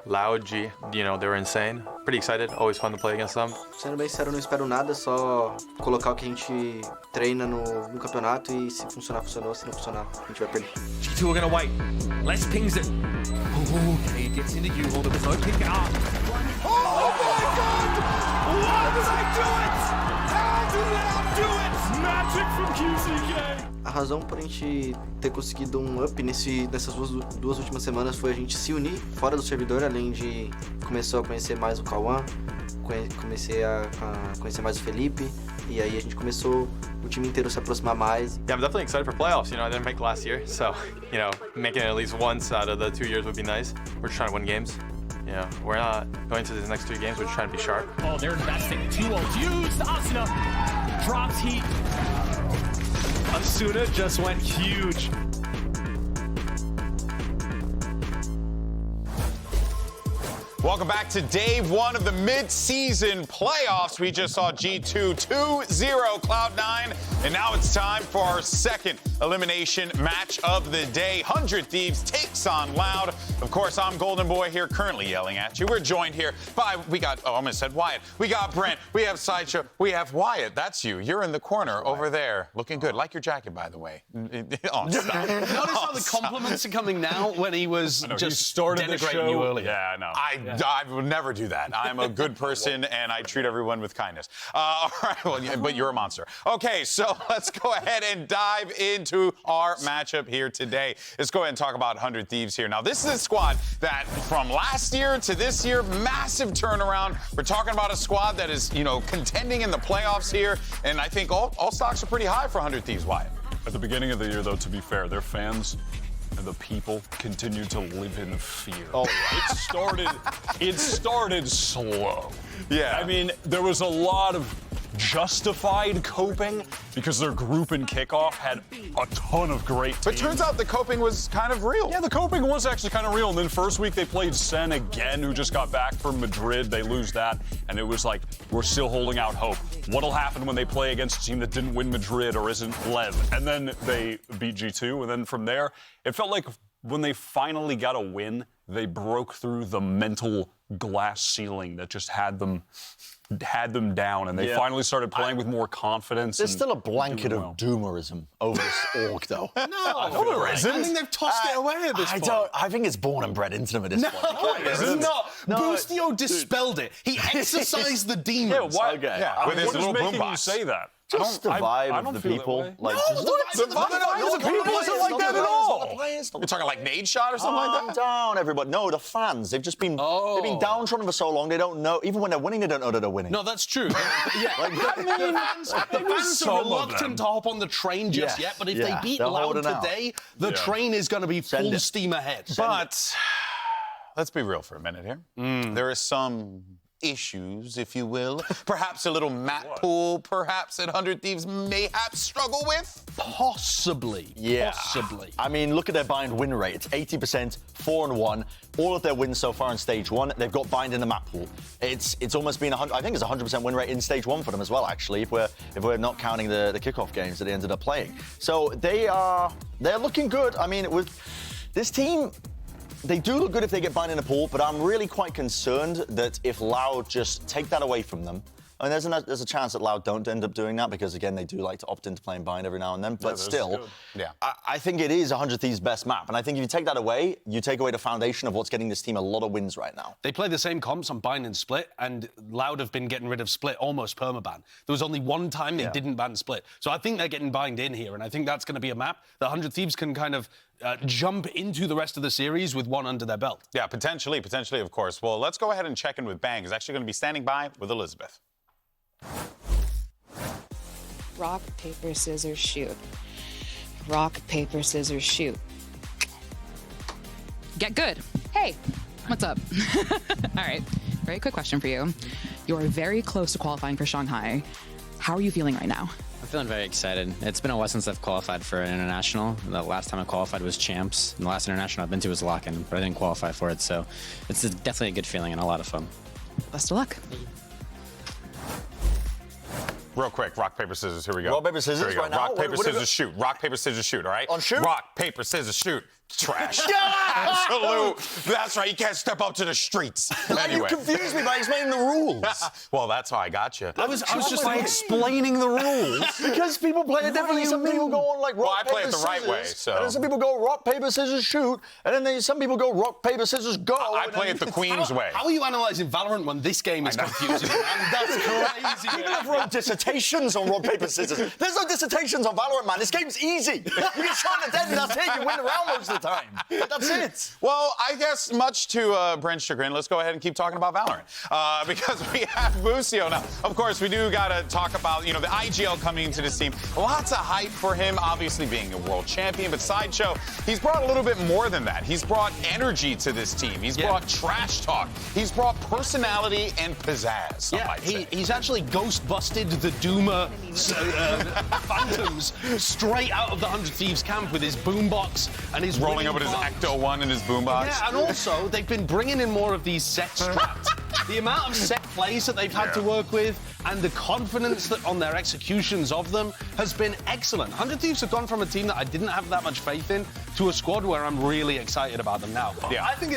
Loud, G, you know, they were insane. Pretty excited, always fun to play against them. Sendo bem sincero, eu não espero nada, só colocar o que a gente treina no campeonato e se funcionar, funcionou, se não funcionar, a gente vai perder. G2 are gonna wait. Less pings it. Oh, okay, gets into U-Haul, there was no pick up. Oh my god! Why did I do it? How did I do it? Magic from QCK! A razão por a gente ter conseguido um up nessas duas últimas semanas foi a gente se unir fora do servidor, além de começar a conhecer mais o Cauã, comecei a conhecer mais o Felipe, e aí a gente começou o time inteiro se aproximar mais. Yeah, I'm definitely excited for playoffs. You know, I didn't make last year, so, you know, making it at least once out of the 2 years would be nice. We're just trying to win games. You know, we're not going to these next 3 games, we're just trying to be sharp. Oh, they're investing. 2 ults used. Asuna drops heat. Asuna just went huge. Welcome back to day 1 of the mid-season playoffs. We just saw G2 2-0 Cloud9, and now it's time for our second elimination match of the day. 100 Thieves takes on Loud. Of course, I'm Golden Boy here, currently yelling at you. We're joined here by, I almost said Wyatt. We got Brent, we have Sideshow, we have Wyatt. That's you. You're in the corner over there, looking good. Like your jacket, by the way. Oh, stop. Notice how the compliments are coming now when he was just denigrating you earlier. Yeah, I know. I would never do that. I'm a good person, and I treat everyone with kindness. All right, well, but you're a monster. Okay, so let's go ahead and dive into our matchup here today. Let's go ahead and talk about 100 Thieves here. Now, this is a squad that, from last year to this year, massive turnaround. We're talking about a squad that is, you know, contending in the playoffs here, and I think all stocks are pretty high for 100 Thieves, Wyatt. At the beginning of the year, though, to be fair, their fans and the people continue to live in fear. Oh, It started slow. Yeah. I mean, there was a lot of justified coping because their group in Kickoff had a ton of great teams. But turns out the coping was kind of real. Yeah, the coping was actually kind of real. And then first week they played Sen again, who just got back from Madrid. They lose that, and it was like, we're still holding out hope. What'll happen when they play against a team that didn't win Madrid or isn't Lev? And then they beat G2, and then from there, it felt like when they finally got a win, they broke through the mental glass ceiling that just had them down, and they finally started playing with more confidence. There's still a blanket of doomerism over this org, though. No, there isn't. I think they've tossed it away at this point. I think it's born and bred into them at this point. No, it's not. No, Boostio dispelled it. He exercised the demons. Why? Okay. Yeah, With his what is little making you boombox. say that? Just the vibe I don't of the feel people. that way. Like, No, the vibe of the people isn't like that at all. You're talking like Nade Shot or something like that? Calm down, everybody. No, the fans. They've just been they've been downtrodden for so long. They don't know. Even when they're winning, they don't know that they're winning. No, that's true. Yeah, the fans are reluctant to hop on the train just yet. But if they beat they're Loud holding out. today, the train is going to be full steam ahead. But let's be real for a minute here. There are some issues, if you will. Perhaps a little map pool, perhaps that 100 Thieves mayhaps struggle with? Possibly. Yeah. Possibly. I mean, look at their bind win rate. It's 80%, 4-1. All of their wins so far in stage 1, they've got bind in the map pool. It's almost been 100. I think it's 100% win rate in stage 1 for them as well, actually, if we're not counting the kickoff games that they ended up playing. So they're looking good. I mean, with this team, they do look good if they get bind in the pool, but I'm really quite concerned that if Loud just take that away from them, I mean, there's a chance that Loud don't end up doing that because, again, they do like to opt into playing bind every now and then. But still, I think it is 100 Thieves' best map. And I think if you take that away, you take away the foundation of what's getting this team a lot of wins right now. They play the same comps on bind and split, and Loud have been getting rid of split almost permaban. There was only one time they didn't ban split. So I think they're getting bind in here, and I think that's going to be a map that 100 Thieves can kind of jump into the rest of the series with one under their belt. Yeah, potentially, of course. Well, let's go ahead and check in with Bang. He's actually going to be standing by with Elizabeth. Rock, paper, scissors, shoot. Rock, paper, scissors, shoot. Get good. Hey, what's up? All right, very quick question for you. You're very close to qualifying for Shanghai. How are you feeling right now? I'm feeling very excited. It's been a while since I've qualified for an international. The last time I qualified was Champs, and the last international I've been to was Lock-In, but I didn't qualify for it, so it's definitely a good feeling and a lot of fun. Best of luck. Real quick, rock, paper, scissors, here we go. Rock, paper, scissors Here we go. right now? Rock, paper, What scissors, shoot. Rock, paper, scissors, shoot, all right? On shoot? Rock, paper, scissors, shoot. trash. Absolute. That's right. You can't step up to the streets. Anyway. You confused me by explaining the rules. Well, that's how I got you. I was just by explaining the rules. Because people play it differently. Some people go on like rock, Well, I play paper, it the right way, scissors, so. And then some people go rock, paper, scissors, shoot. And then some people go rock, paper, scissors, go. I play it the Queen's way. How are you analysing Valorant when this game is confusing? That's crazy. People have wrote dissertations on rock, paper, scissors. There's no dissertations on Valorant, man. This game's easy. You get shot in the head and that's it. You win the round most of the time. That's it. Well, I guess much to Brent's chagrin, let's go ahead and keep talking about Valorant. Because we have Busio now. Of course, we do got to talk about, the IGL coming into this team. Lots of hype for him, obviously being a world champion. But Sideshow, he's brought a little bit more than that. He's brought energy to this team. He's brought trash talk. He's brought personality and pizzazz. He's actually ghost busted the Doomer Phantoms straight out of the 100 Thieves camp with his boombox and his rolling up with his Ecto One and his boombox. Yeah, and also they've been bringing in more of these set strats. The amount of set plays that they've had to work with and the confidence that on their executions of them has been excellent. 100 Thieves have gone from a team that I didn't have that much faith in to a squad where I'm really excited about them now. Yeah. I think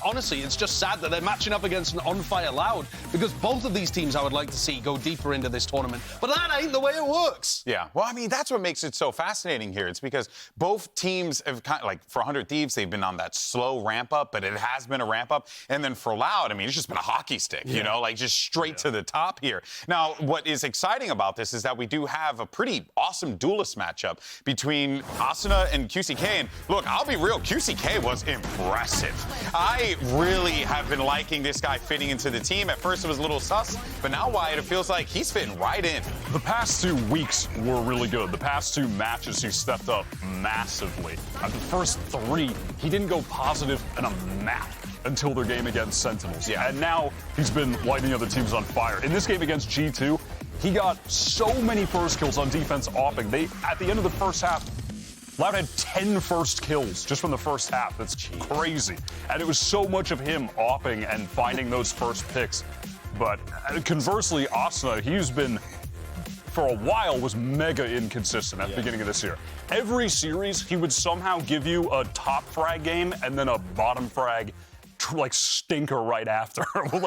honestly, it's just sad that they're matching up against an on-fire Loud because both of these teams I would like to see go deeper into this tournament. But that ain't the way it works. Yeah, well, I mean, that's what makes it so fascinating here. It's because both teams have kind of, like, for 100 Thieves, they've been on that slow ramp up, but it has been a ramp up. And then for Loud, I mean, it's just been a hockey stick, like just straight to the top here. Now, what is exciting about this is that we do have a pretty awesome duelist matchup between Asuna and QCK. And look, I'll be real, QCK was impressive. I really have been liking this guy fitting into the team. At first it was a little sus, but now, Wyatt, it feels like he's fitting right in. The past 2 weeks were really good. The past 2 matches, he stepped up massively. The first 3, he didn't go positive in a map until their game against Sentinels. Yeah. And now he's been lighting the other teams on fire. In this game against G2, he got so many first kills on defense opping. At the end of the first half, Loud had 10 first kills just from the first half. That's crazy. And it was so much of him opping and finding those first picks. But conversely, Asuna, he's been, for a while, was mega inconsistent at the beginning of this year. Every series, he would somehow give you a top frag game and then a bottom frag, stinker right after.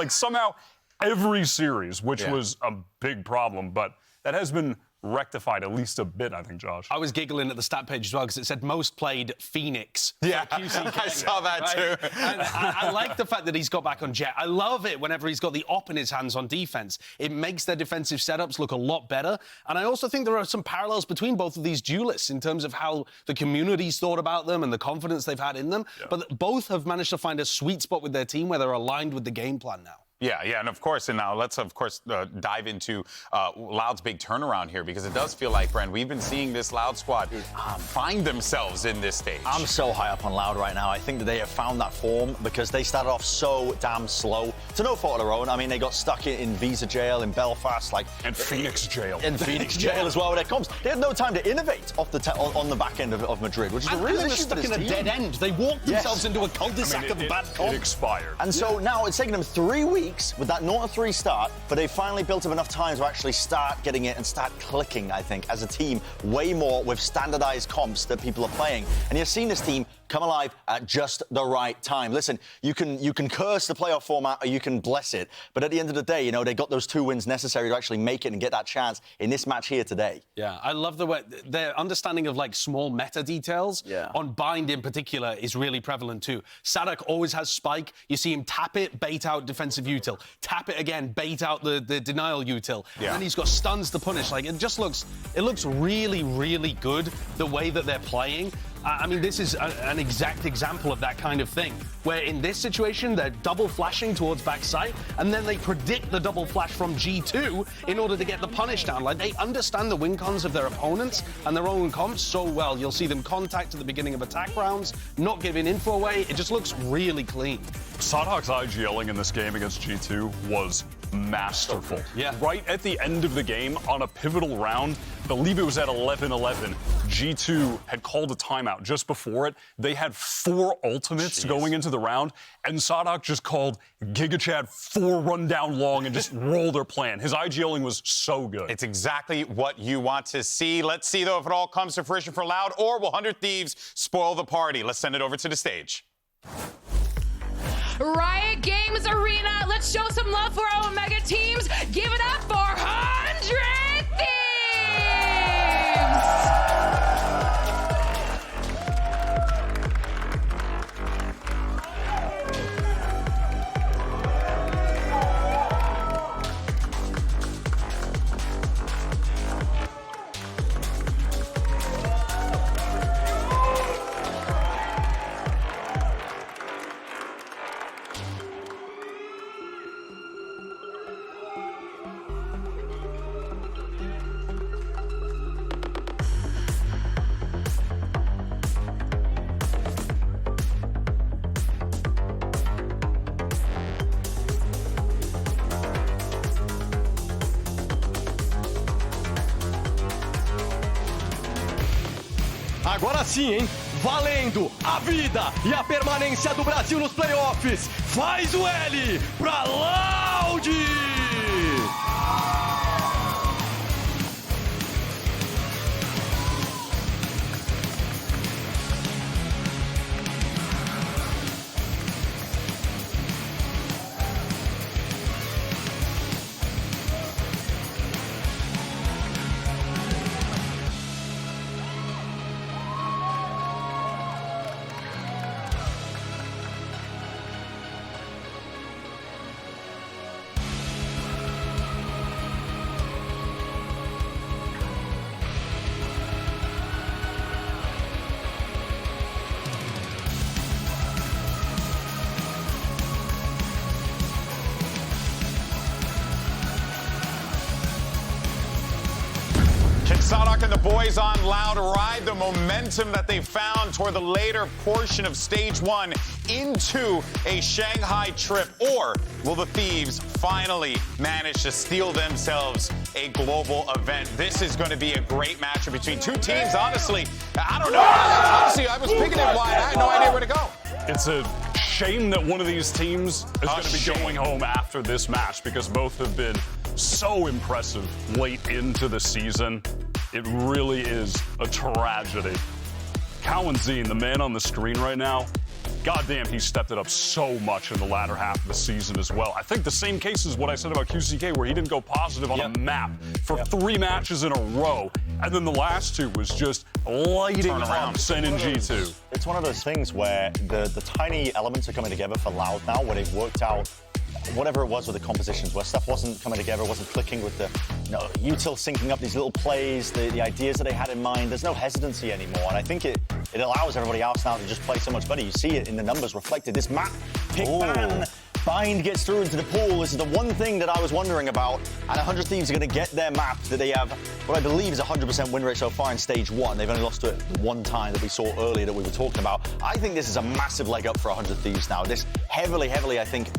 Somehow, every series, which was a big problem, but that has been rectified at least a bit, I think, Josh. I was giggling at the stat page as well because it said most played Phoenix. Yeah, QCK, I saw that too. And I like the fact that he's got back on Jet. I love it whenever he's got the op in his hands on defense. It makes their defensive setups look a lot better. And I also think there are some parallels between both of these duelists in terms of how the community's thought about them and the confidence they've had in them. Yeah. But both have managed to find a sweet spot with their team where they're aligned with the game plan now. Yeah, and of course, and now let's, dive into Loud's big turnaround here because it does feel like, Brent, we've been seeing this Loud squad find themselves in this stage. I'm so high up on Loud right now. I think that they have found that form because they started off so damn slow. To no fault of their own. I mean, they got stuck in Visa jail in Belfast, and Phoenix jail. And Phoenix jail as well with their comps. They had no time to innovate on the back end of Madrid, which is a real issue for this team. Stuck in a dead end. They walked themselves into a cul-de-sac of bad comp. It expired. And so now it's taken them 3 weeks with that 0-3 start, but they finally built up enough time to actually start getting it and start clicking, I think, as a team, way more with standardized comps that people are playing. And you're seeing this team come alive at just the right time. Listen, you can curse the playoff format or you can bless it, but at the end of the day, they got those 2 wins necessary to actually make it and get that chance in this match here today. Yeah, I love the way their understanding of small meta details on Bind in particular is really prevalent too. Sadak always has Spike. You see him tap it, bait out defensive util, tap it again, bait out the denial util, and then he's got stuns to punish. It looks really, really good the way that they're playing. I mean, this is an exact example of that kind of thing, where in this situation, they're double flashing towards backside, and then they predict the double flash from G2 in order to get the punish down. They understand the win cons of their opponents and their own comps so well. You'll see them contact at the beginning of attack rounds, not giving info away. It just looks really clean. Sadhawk's IGLing in this game against G2 was masterful. Yeah. Right at the end of the game, on a pivotal round, believe it was at 11-11, G2 had called a timeout just before it. They had 4 ultimates going into the round, and Sadak just called GigaChad 4 rundown long and just rolled their plan. His IGLing was so good. It's exactly what you want to see. Let's see, though, if it all comes to fruition for Loud, or will 100 Thieves spoil the party? Let's send it over to the stage. Riot Games Arena, let's show some love for our Omega teams. Give it up for 100 Thieves! Agora sim, hein? Valendo a vida e a permanência do Brasil nos playoffs. Faz o L pra Loud! Sadak and the boys on Loud ride the momentum that they found toward the later portion of Stage 1 into a Shanghai trip, or will the Thieves finally manage to steal themselves a global event? This is going to be a great matchup between two teams. Honestly, I don't know. Honestly, I was picking it wide. I had no idea where to go. It's a shame that one of these teams is going to be going home after this match, because both have been so impressive late into the season. It really is a tragedy. Cowan Zine, the man on the screen right now, goddamn, he stepped it up so much in the latter half of the season as well. I think the same case is what I said about QCK, where he didn't go positive on a map for 3 matches in a row. And then the last 2 was just lighting up Sen and G2. It's one of those things where the tiny elements are coming together for Loud now, where they've worked out whatever it was with the compositions, where stuff wasn't coming together, wasn't clicking with the util syncing up these little plays, the ideas that they had in mind. There's no hesitancy anymore, and I think it allows everybody else now to just play so much better. You see it in the numbers reflected. This map, pick ban, Bind gets through into the pool. This is the one thing that I was wondering about, and 100 Thieves are going to get their map that they have, what I believe is a 100% win rate so far in Stage 1. They've only lost to it one time that we saw earlier that we were talking about. I think this is a massive leg up for 100 Thieves now. This heavily, I think,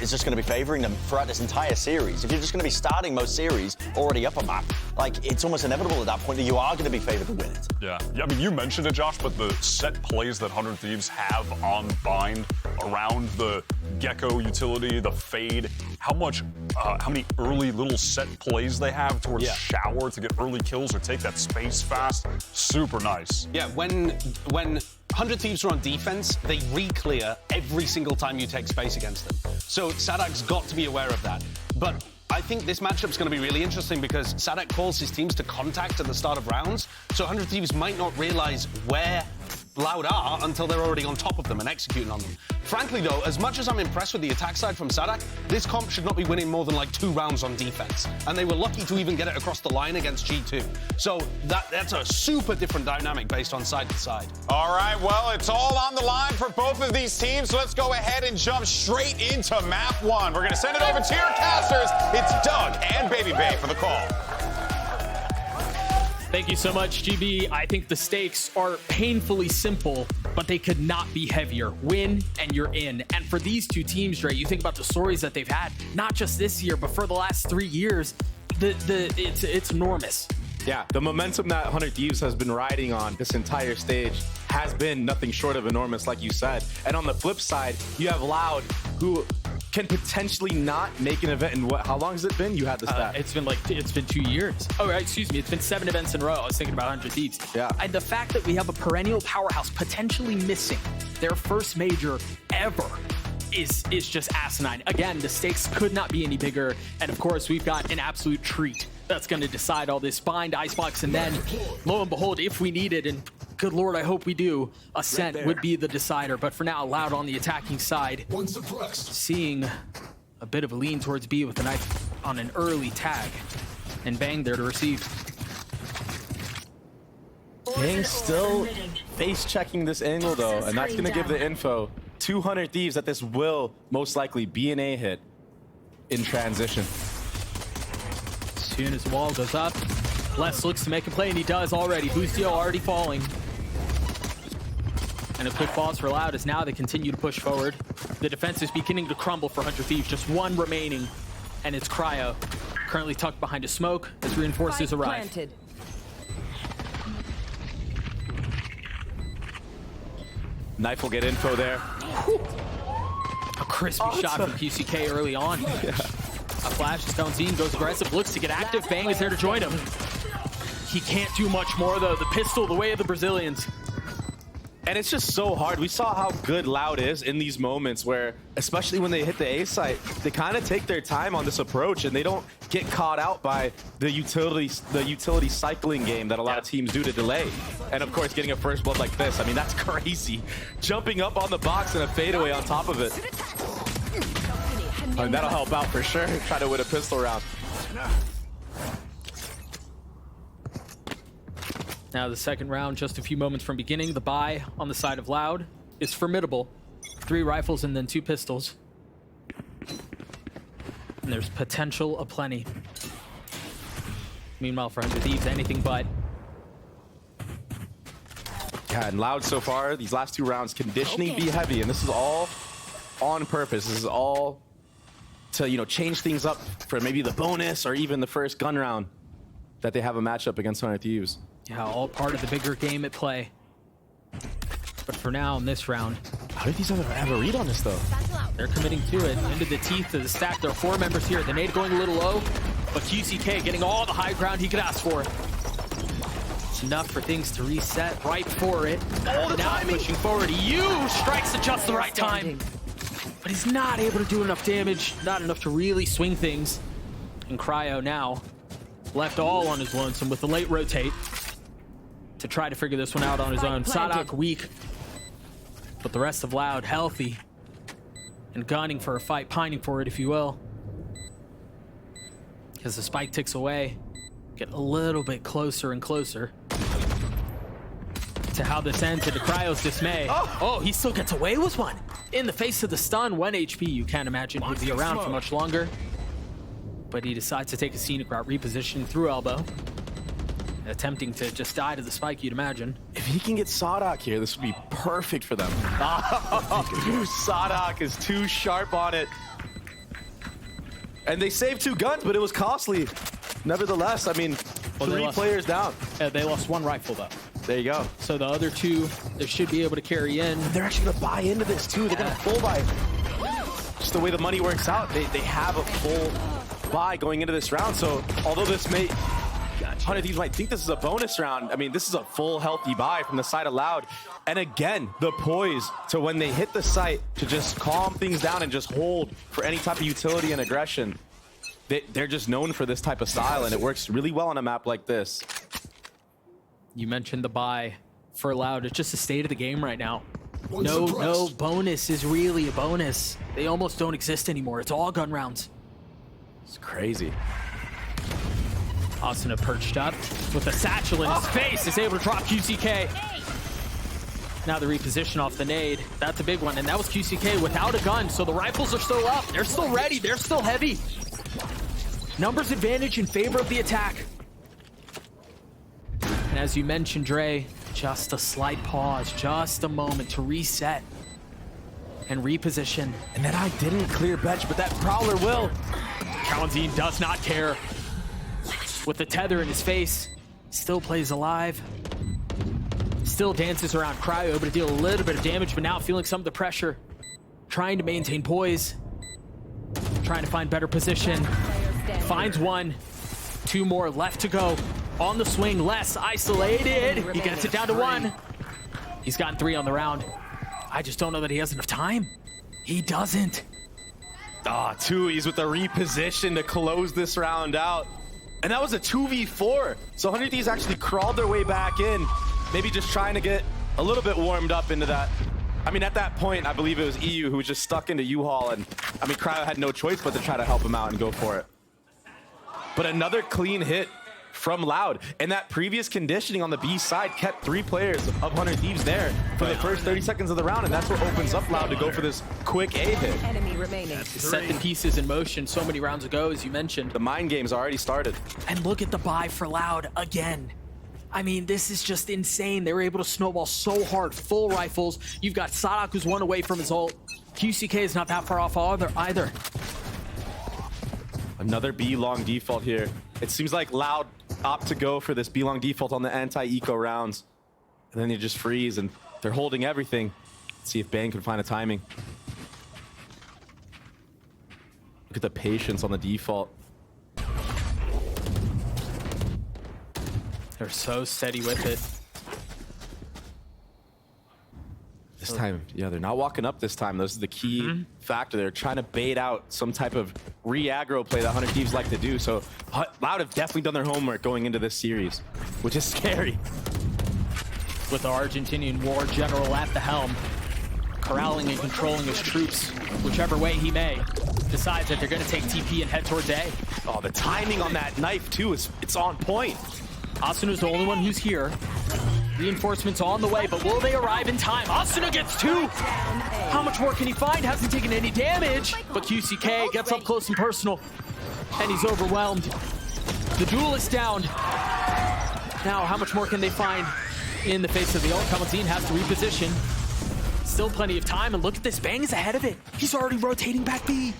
is just going to be favoring them throughout this entire series. If you're just going to be starting most series already up a map, like, it's almost inevitable at that point that you are going to be favored to win it. Yeah, I mean, you mentioned it, Josh, but the set plays that 100 Thieves have on Bind around the Gecko utility, the Fade, how many early little set plays they have towards Shower to get early kills or take that space fast. Super nice. Yeah, when 100 Thieves are on defense, they re-clear every single time you take space against them. So Sadak's got to be aware of that. But I think this matchup's going to be really interesting because Sadak calls his teams to contact at the start of rounds, so 100 Thieves might not realize where Loud are until they're already on top of them and executing on them. Frankly, though, as much as I'm impressed with the attack side from Sadak, this comp should not be winning more than like 2 rounds on defense. And they were lucky to even get it across the line against G2. So that's a super different dynamic based on side to side. All right, well, it's all on the line for both of these teams. So let's go ahead and jump straight into map 1. We're going to send it over to your casters. It's Doug and Baby Bay for the call. Thank you so much, GB. I think the stakes are painfully simple, but they could not be heavier. Win, and you're in. And for these two teams, Dre, you think about the stories that they've had, not just this year, but for the last 3 years, it's enormous. Yeah, the momentum that 100 Thieves has been riding on this entire stage has been nothing short of enormous, like you said. And on the flip side, you have Loud, who can potentially not make an event in what? How long has it been? You had the stat. It's been 2 years. Oh, right, excuse me. It's been 7 events in a row. I was thinking about 100 Thieves. Yeah. And the fact that we have a perennial powerhouse potentially missing their first major ever is just asinine. Again, the stakes could not be any bigger. And of course, we've got an absolute treat that's going to decide all this. Bind, Icebox, and then, lo and behold, if we need it, and good lord, I hope we do, Ascent would be the decider. But for now, Loud on the attacking side, seeing a bit of a lean towards B with a knife on an early tag. And Bang there to receive. Bang still face checking this angle though, and that's going to give the info 200 Thieves that this will most likely be an A hit in transition. As soon as the wall goes up, Les looks to make a play, and he does already. Boostio already falling. And a quick pause for Loud as now they continue to push forward. The defense is beginning to crumble for 100 Thieves. Just one remaining, and it's Cryo. Currently tucked behind a smoke as reinforcements arrive. Planted. Knife will get info there. A crispy shot from QCK early on. Yeah. A flash as Gonzine goes aggressive, looks to get active. Bang is there to join him. He can't do much more though. The pistol, the way of the Brazilians. And it's just so hard. We saw how good Loud is in these moments where, especially when they hit the A site, they kind of take their time on this approach and they don't get caught out by the utility cycling game that a lot of teams do to delay. And of course, getting a first blood like this, I mean, that's crazy. Jumping up on the box and a fadeaway on top of it. And that'll help out for sure. Try to win a pistol round. Now the second round, just a few moments from beginning. The buy on the side of Loud is formidable. 3 rifles and then 2 pistols. And there's potential aplenty. Meanwhile, for 100 Thieves, anything but. Yeah, and Loud so far, these last 2 rounds, conditioning be heavy, and this is all on purpose. This is all to, you know, change things up for maybe the bonus or even the first gun round that they have a matchup against 100 Thieves. Yeah, all part of the bigger game at play. But for now, in this round, how did these have a read on this though? They're committing to it. Into the teeth of the stack. There are 4 members here. The nade going a little low, but QCK getting all the high ground he could ask for. It's enough for things to reset right for it. Oh, now pushing forward. EU strikes at just the right time. But he's not able to do enough damage. Not enough to really swing things. And Cryo now left all on his lonesome with the late rotate to try to figure this one out on his own. Sadak weak, but the rest of Loud healthy and gunning for a fight, pining for it, if you will. As the spike ticks away, get a little bit closer and closer to how this ends, into Cryo's dismay. Oh, he still gets away with one. In the face of the stun, 1 HP, you can't imagine he'd be around for much longer. But he decides to take a scenic route, reposition through elbow. Attempting to just die to the spike, you'd imagine. If he can get Sadak here, this would be perfect for them. Sadak is too sharp on it. And they saved 2 guns, but it was costly. Nevertheless, I mean, 3 players down. They lost 1 rifle, though. There you go. So the other 2, they should be able to carry in. They're actually going to buy into this, too. They're going to full buy. Just the way the money works out, they have a full buy going into this round. So although this may... 100 Thieves might think this is a bonus round. I mean, this is a full healthy buy from the side of Loud. And again, the poise to when they hit the site to just calm things down and just hold for any type of utility and aggression. They're just known for this type of style, and it works really well on a map like this. You mentioned the buy for Loud. It's just the state of the game right now. No bonus is really a bonus. They almost don't exist anymore. It's all gun rounds. It's crazy. Asuna perched up with a satchel in his face, is able to drop QCK. Now the reposition off the nade. That's a big one, and that was QCK without a gun, so the rifles are still up. They're still ready. They're still heavy. Numbers advantage in favor of the attack. And as you mentioned, Dre, just a slight pause, just a moment to reset and reposition. And then I didn't clear bench, but that Prowler will. Kawanzine does not care. With the tether in his face, Still plays alive. Still dances around Cryo, able to deal a little bit of damage, but now feeling some of the pressure. Trying to maintain poise. Trying to find better position. Finds one. 2 more left to go. On the swing, less isolated. He gets it down to 1. He's gotten 3 on the round. I just don't know that he has enough time. He doesn't. Ah, Thieves with the reposition to close this round out. And that was a 2v4. So 100 Thieves actually crawled their way back in. Maybe just trying to get a little bit warmed up into that. I mean, at that point, I believe it was EU who was just stuck into U-Haul. And I mean, Cryo had no choice but to try to help him out and go for it. But another clean hit from Loud. And that previous conditioning on the B side kept 3 players of 100 Thieves there for the first 30 seconds of the round. And that's what opens up Loud to go for this quick A hit. Enemy remaining. Set the pieces in motion so many rounds ago, as you mentioned. The mind game's already started. And look at the buy for Loud again. I mean, this is just insane. They were able to snowball so hard. Full rifles. You've got Sadak, who's 1 away from his ult. QCK is not that far off either. Another B long default here. It seems like Loud opt to go for this B long default on the anti-eco rounds. And then they just freeze and they're holding everything. Let's see if Bang can find a timing. Look at the patience on the default. They're so steady with it. This time, yeah, they're not walking up this time. This is the key factor. They're trying to bait out some type of re-aggro play that 100 Thieves like to do. So Loud have definitely done their homework going into this series, which is scary. With the Argentinian war general at the helm, corralling and controlling his troops, whichever way he may, decides that they're going to take TP and head towards A. Oh, the timing on that knife, too, it's on point. Asuna's the only one who's here. Reinforcements on the way, but will they arrive in time? Asuna gets 2! How much more can he find? Hasn't taken any damage, but QCK gets up close and personal, and he's overwhelmed. The duelist down. Now, how much more can they find in the face of the ult? Kamalzine has to reposition. Still plenty of time, and look at this. Bang is ahead of it. He's already rotating back B.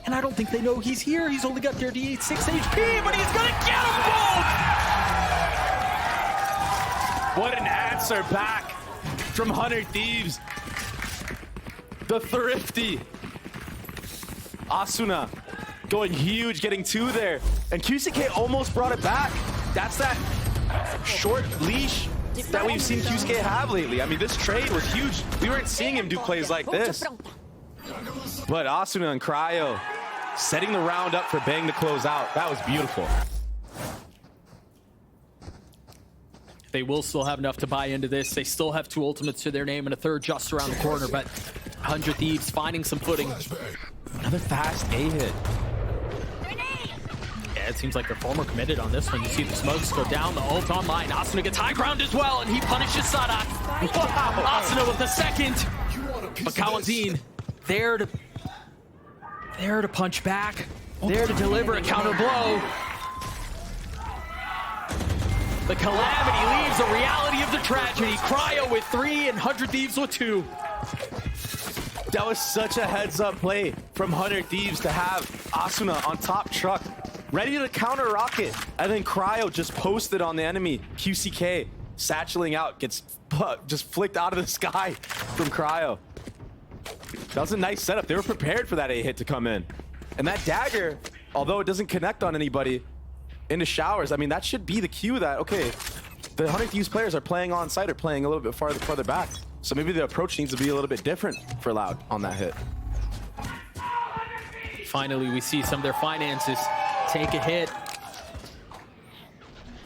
And I don't think they know he's here. He's only got 36 HP, but he's gonna get them both! What an answer back from 100 Thieves. The thrifty. Asuna going huge, getting 2 there. And QCK almost brought it back. That's that short leash that we've seen QCK have lately. I mean, this trade was huge. We weren't seeing him do plays like this. But Asuna and Cryo setting the round up for Bang to close out. That was beautiful. They will still have enough to buy into this. They still have 2 ultimates to their name and a 3rd just around the corner, but 100 Thieves finding some footing. Another fast A hit. Yeah, it seems like they're far more committed on this one. You see the smokes go down, the ult online. Asuna gets high ground as well, and he punishes Sadak. Wow, Asuna with the 2nd. But Kamalzine there to punch back, there to deliver a counter blow. The calamity leaves the reality of the tragedy. Cryo with 3 and 100 Thieves with 2. That was such a heads-up play from 100 Thieves to have Asuna on top truck, ready to counter rocket, and then Cryo just posted on the enemy. QCK satcheling out, gets just flicked out of the sky from Cryo. That was a nice setup. They were prepared for that A hit to come in. And that dagger, although it doesn't connect on anybody, into showers, I mean, that should be the cue that, okay, the 100 Thieves players are playing on site or playing a little bit farther back. So maybe the approach needs to be a little bit different for Loud on that hit. Finally, we see some of their finances take a hit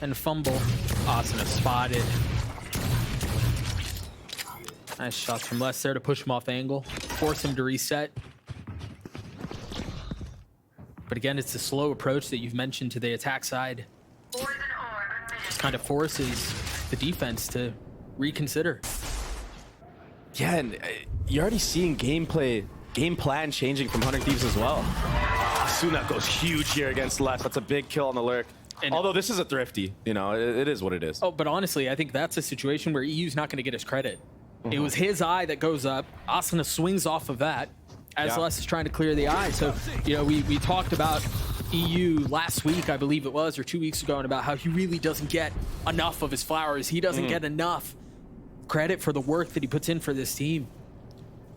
and fumble. Asuna spotted. Nice shots from Les there to push him off angle, force him to reset. But again, it's the slow approach that you've mentioned to the attack side. Just kind of forces the defense to reconsider. Yeah, and you're already seeing game plan changing from 100 Thieves as well. Asuna goes huge here against Les. That's a big kill on the lurk. And although this is a thrifty, you know, it is what it is. Oh, but honestly, I think that's a situation where EU's not going to get his credit. It was his eye that goes up. Asuna swings off of that. as Les is trying to clear the eye. So, you know, we talked about EU last week, I believe it was, or 2 weeks ago, and about how he really doesn't get enough of his flowers. He doesn't get enough credit for the work that he puts in for this team.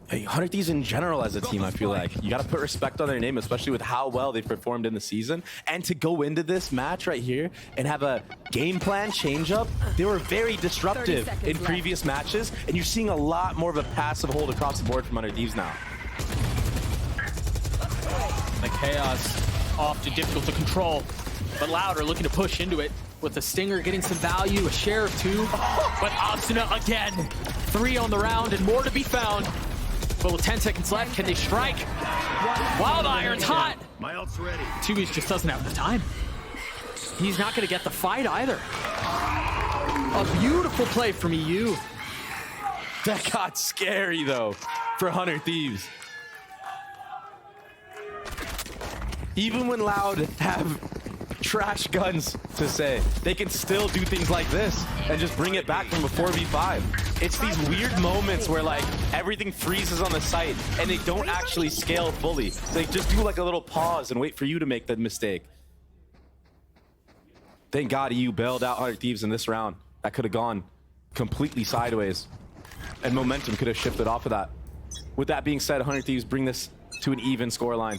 Hey, 100 Thieves in general as a team, I feel like you got to put respect on their name, especially with how well they've performed in the season. And to go into this match right here and have a game plan change up, they were very disruptive in previous matches, and you're seeing a lot more of a passive hold across the board from 100 Thieves now. The chaos often difficult to control, but Loud are looking to push into it with the Stinger getting some value, a share of 2, but Asuna again, 3 on the round and more to be found. But with 10 seconds left, can they strike? Wild Iron's hot. My ult's ready. Thieves just doesn't have the time. He's not going to get the fight either. A beautiful play from EU. That got scary though for 100 Thieves. Even when Loud have trash guns to say, they can still do things like this and just bring it back from a 4v5. It's these weird moments where like everything freezes on the site and they don't actually scale fully. They just do like a little pause and wait for you to make the mistake. Thank God EU bailed out 100 Thieves in this round. That could have gone completely sideways and momentum could have shifted off of that. With that being said, 100 Thieves bring this to an even scoreline.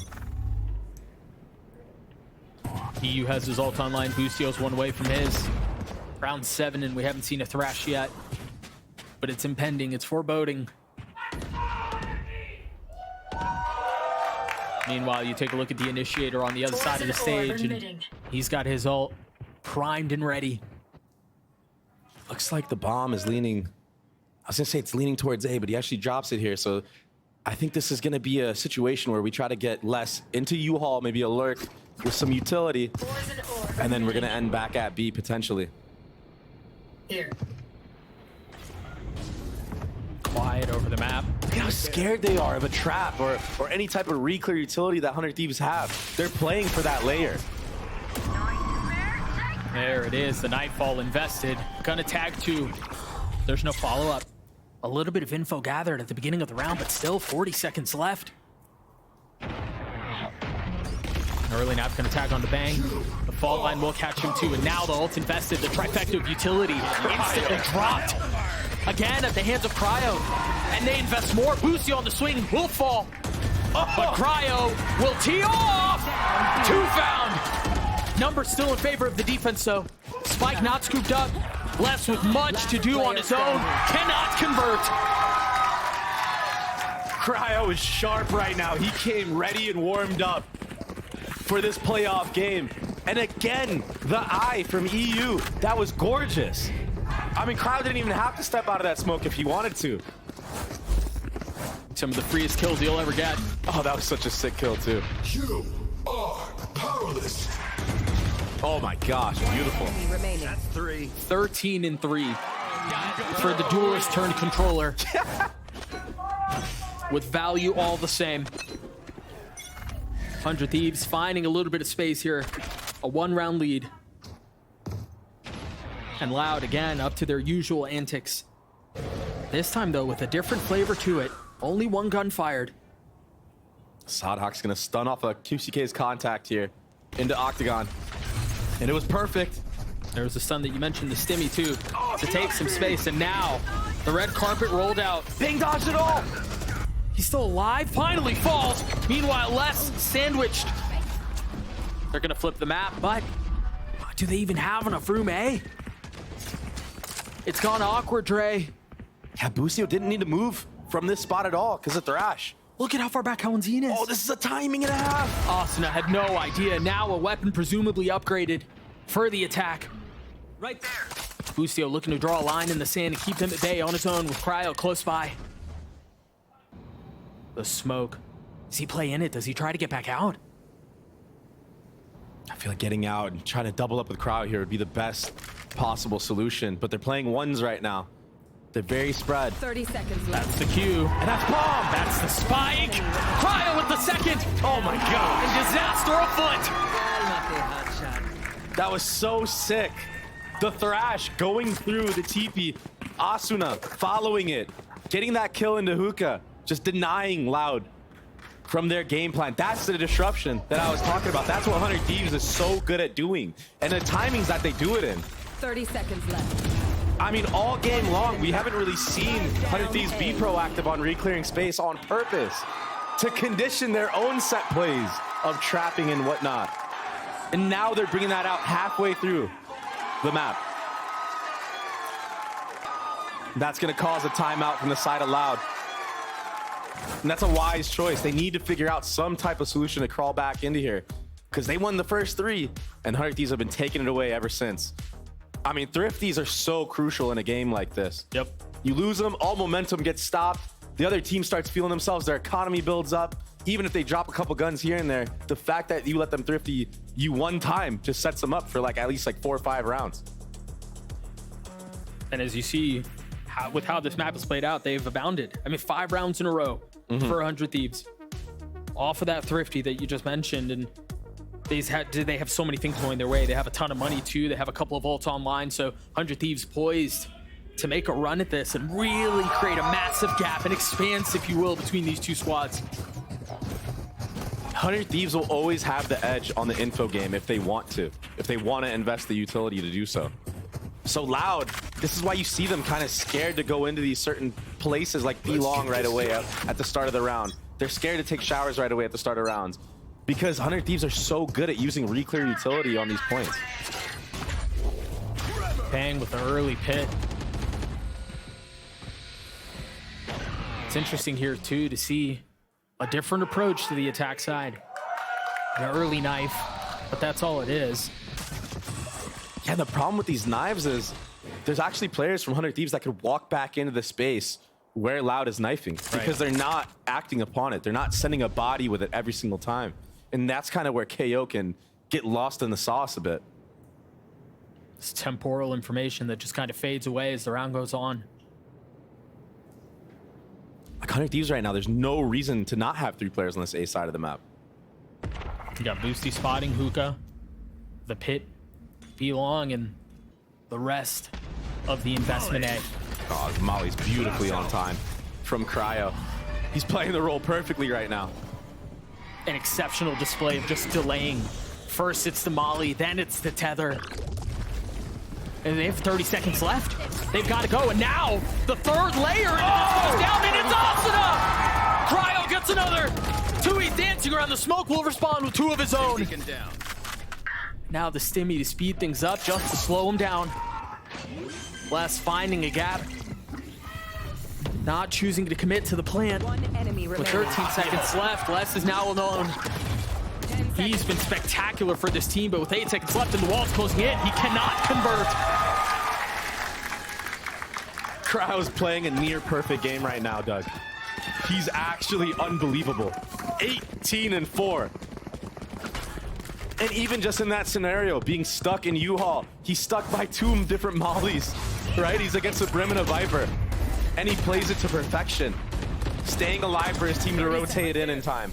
EU has his ult online. Boostio's one away from his. Round 7, and we haven't seen a thrash yet. But it's impending. It's foreboding. Meanwhile, you take a look at the initiator on the other side of the stage, and he's got his ult primed and ready. Looks like the bomb is leaning. I was gonna say it's leaning towards A, but he actually drops it here. So I think this is gonna be a situation where we try to get less into U-Haul, maybe a lurk with some utility, and then we're gonna end back at B potentially. Here. Quiet over the map. Look at how scared they are of a trap or any type of re-clear utility that 100 Thieves have. They're playing for that layer. There it is, the Nightfall invested. Gonna tag 2. There's no follow-up. A little bit of info gathered at the beginning of the round, but still 40 seconds left. Early Nap gonna tag on the Bang. The fault line will catch him too, and now the ult invested, the trifecta of utility instantly dropped. Again at the hands of Cryo, and they invest more. Boostio on the swing will fall, but Cryo will tee off. 2 found. Numbers still in favor of the defense though. Spike not scooped up. Les with much to do on his own, cannot convert. Cryo is sharp right now. He came ready and warmed up for this playoff game. And again, the eye from EU. That was gorgeous. I mean, Cryo didn't even have to step out of that smoke if he wanted to. Some of the freest kills you'll ever get. Oh, that was such a sick kill too. You are powerless. Oh my gosh, beautiful. That's 3. 13 and 3 for the duelist turned controller. With value all the same. 100 Thieves finding a little bit of space here. A 1-round lead. And Loud again up to their usual antics. This time though with a different flavor to it. Only 1 gun fired. Sadhawk's gonna stun off a QCK's contact here into Octagon. And it was perfect. There was the stun that you mentioned, the stimmy too, to take some space. And now the red carpet rolled out. Bing dodged it all. He's still alive, finally falls. Meanwhile, Les sandwiched. They're gonna flip the map, but do they even have enough room, eh? It's gone awkward, Dre. Yeah, Boostio didn't need to move from this spot at all because of Thrash. Look at how far back Howenzine is. Oh, this is a timing and a half. Asuna had no idea. Now a weapon presumably upgraded for the attack. Right there. Boostio looking to draw a line in the sand and keep them at bay on his own with Cryo close by. The smoke. Does he play in it? Does he try to get back out? I feel like getting out and trying to double up with Cryo here would be the best possible solution, but they're playing ones right now. They're very spread. 30 seconds left. That's the cue. And that's bomb. That's the spike. Cryo with the second. Oh my God. And disaster afoot. That was so sick. The Thrash going through the TP. Asuna following it. Getting that kill into Hookah. Just denying Loud. from their game plan. That's the disruption that I was talking about. That's what 100 Thieves is so good at doing. And the timings that they do it in. 30 seconds left. I mean, all game long, we haven't really seen 100 Thieves be proactive on re-clearing space on purpose to condition their own set plays of trapping and whatnot. And now they're bringing that out halfway through the map. That's going to cause a timeout from the side of Loud. And that's a wise choice. They need to figure out some type of solution to crawl back into here because they won the first 3 and 100 Thieves have been taking it away ever since. I mean, Thrifties are so crucial in a game like this. Yep. You lose them, all momentum gets stopped. The other team starts feeling themselves. Their economy builds up. Even if they drop a couple guns here and there, the fact that you let them Thrifty you one time just sets them up for like at least like 4 or 5 rounds. And as you see, with how this map is played out, they've abounded. I mean, 5 rounds in a row for 100 Thieves. Off of that Thrifty that you just mentioned, and they have so many things going their way. They have a ton of money too. They have a couple of ults online, so 100 Thieves poised to make a run at this and really create a massive gap, an expanse, if you will, between these two squads. 100 Thieves will always have the edge on the info game if they want to invest the utility to do so. So Loud, this is why you see them kind of scared to go into these certain places like B-Long right away at the start of the round. They're scared to take showers right away at the start of rounds because 100 Thieves are so good at using re-clear utility on these points. Bang with the early pit. It's interesting here too to see a different approach to the attack side. An early knife, but that's all it is. Yeah, the problem with these knives is there's actually players from 100 Thieves that could walk back into the space where Loud is knifing because they're not acting upon it. They're not sending a body with it every single time. And that's kind of where KO can get lost in the sauce a bit. It's temporal information that just kind of fades away as the round goes on. Like 100 Thieves right now, there's no reason to not have 3 players on this A side of the map. You got Boosty spotting Hookah, the pit, B-Long, and the rest of the investment A. Oh, Molly's beautifully on time from Cryo. He's playing the role perfectly right now. An exceptional display of just delaying. First it's the Molly, then it's the tether. And they have 30 seconds left. They've got to go, and now the 3rd layer goes down, and it's Asuna! Cryo gets another. Tui's dancing around the smoke, will respond with 2 of his own. Now the Stimmy to speed things up, just to slow him down. Les finding a gap. Not choosing to commit to the plant. With 13 seconds left, Les is now alone. He's been spectacular for this team, but with 8 seconds left and the wall's closing in, he cannot convert. Cryo's playing a near perfect game right now, Doug. He's actually unbelievable. 18-4. And even just in that scenario, being stuck in U-Haul, he's stuck by 2 different mollies, right? He's against the Brim and a Viper, and he plays it to perfection, staying alive for his team to rotate it in time.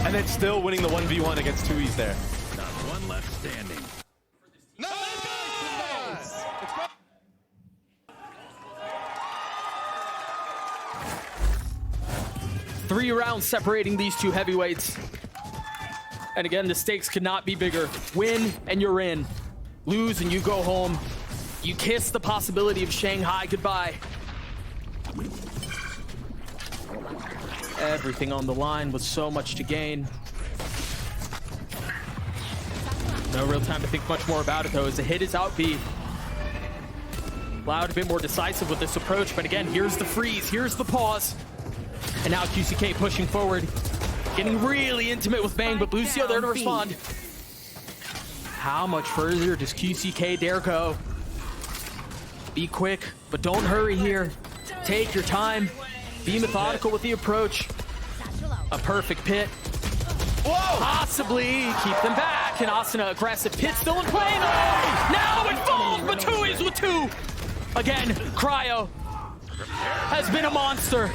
And then still winning the 1v1 against Tui's there. Not one left standing. Nice! 3 rounds separating these 2 heavyweights. And again, the stakes could not be bigger. Win and you're in. Lose and you go home. You kiss the possibility of Shanghai goodbye. Everything on the line with so much to gain. No real time to think much more about it though, as the hit is out B. Loud a bit more decisive with this approach, but again, here's the freeze, here's the pause. And now QCK pushing forward, getting really intimate with Bang, but Lucio there to respond. How much further does QCK dare go? Be quick, but don't hurry here. Take your time. Be methodical with the approach. A perfect pit. Whoa! Possibly keep them back. And Asuna aggressive. Pit still in play. Oh! Now it falls, but Tui's with 2. Again, Cryo has been a monster.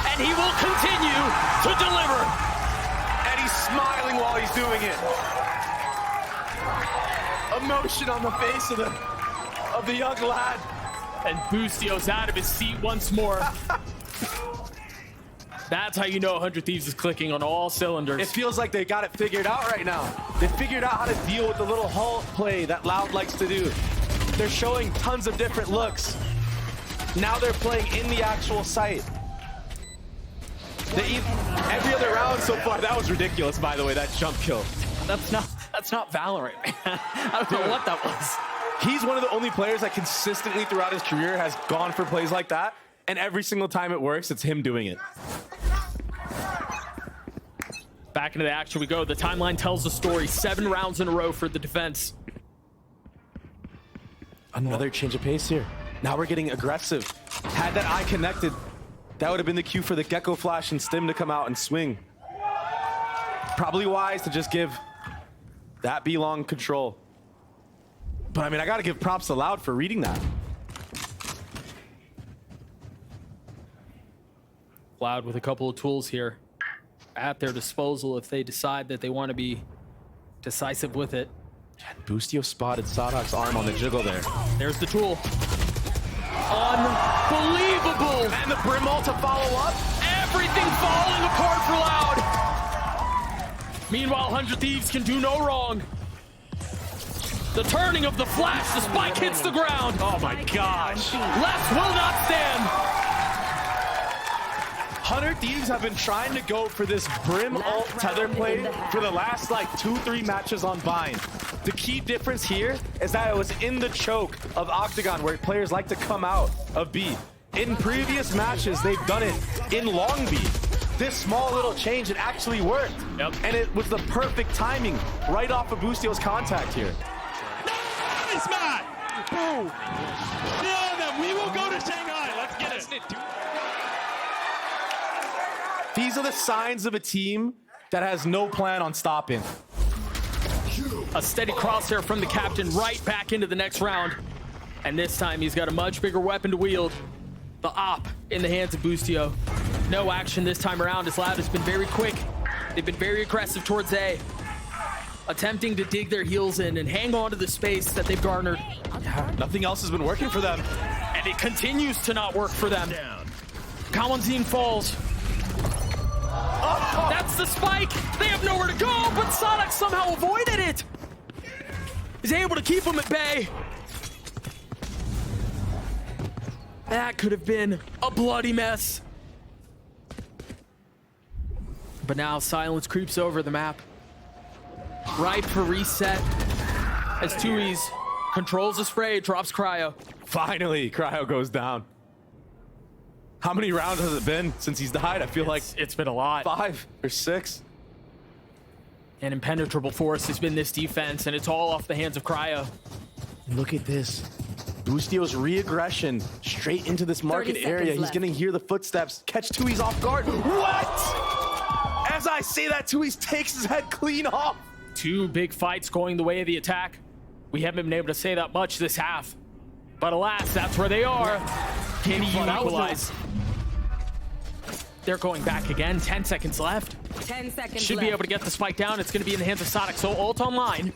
And he will continue to deliver. And he's smiling while he's doing it. Emotion on the face of the young lad. And Boostio's out of his seat once more. That's how you know 100 Thieves is clicking on all cylinders. It feels like they got it figured out right now. They figured out how to deal with the little halt play that Loud likes to do. They're showing tons of different looks. Now they're playing in the actual site. Every other round so far, that was ridiculous, by the way, that jump kill. That's not Valorant, man. I don't know what that was. He's one of the only players that consistently throughout his career has gone for plays like that, and every single time it works, it's him doing it. Back into the action we go. The timeline tells the story. 7 rounds in a row for the defense. Another change of pace here. Now we're getting aggressive. Had that eye connected, that would have been the cue for the Gecko Flash and Stim to come out and swing. Probably wise to just give that B-Long control. But I mean, I gotta give props to Loud for reading that. Loud with a couple of tools here at their disposal if they decide that they want to be decisive with it. Boostio spotted Sadok's arm on the jiggle there. There's the tool. Unbelievable! And the Brim ult to follow up. Everything falling apart for Loud. Meanwhile, 100 Thieves can do no wrong. The turning of the flash, the spike hits the ground. Oh my gosh. Left will not stand. 100 Thieves have been trying to go for this Brim ult tether play for the last like 2-3 matches on Bind. The key difference here is that it was in the choke of Octagon where players like to come out of B. In previous matches, they've done it in long B. This small little change, it actually worked. Yep. And it was the perfect timing right off of Boostio's contact here. Nice, Matt! Boom! Yeah, then we will go to Shanghai. Let's get it. These are the signs of a team that has no plan on stopping. A steady crosshair from the captain right back into the next round. And this time he's got a much bigger weapon to wield. The op in the hands of Boostio. No action this time around as Loud has been very quick. They've been very aggressive towards A. Attempting to dig their heels in and hang on to the space that they've garnered. Yeah, nothing else has been working for them. And it continues to not work for them. Kawanzin falls. Oh, that's the spike. They have nowhere to go, but Sonic somehow avoided it. He's able to keep him at bay. That could have been a bloody mess. But now silence creeps over the map. Ripe for reset as Thieves controls the spray, drops Cryo. Finally, Cryo goes down. How many rounds has it been since he's died? I feel like it's been a lot. 5 or 6. An impenetrable force has been this defense, and it's all off the hands of Cryo. Look at this. Boostio's re-aggression straight into this market area. He's gonna hear the footsteps, catch Thieves off guard. What? As I say that, Thieves takes his head clean off. 2 big fights going the way of the attack. We haven't been able to say that much this half. But alas, that's where they are. Can he equalize? They're going back again. 10 seconds left. 10 seconds Should be able to get the spike down. It's going to be in the hands of Sonic. So ult online.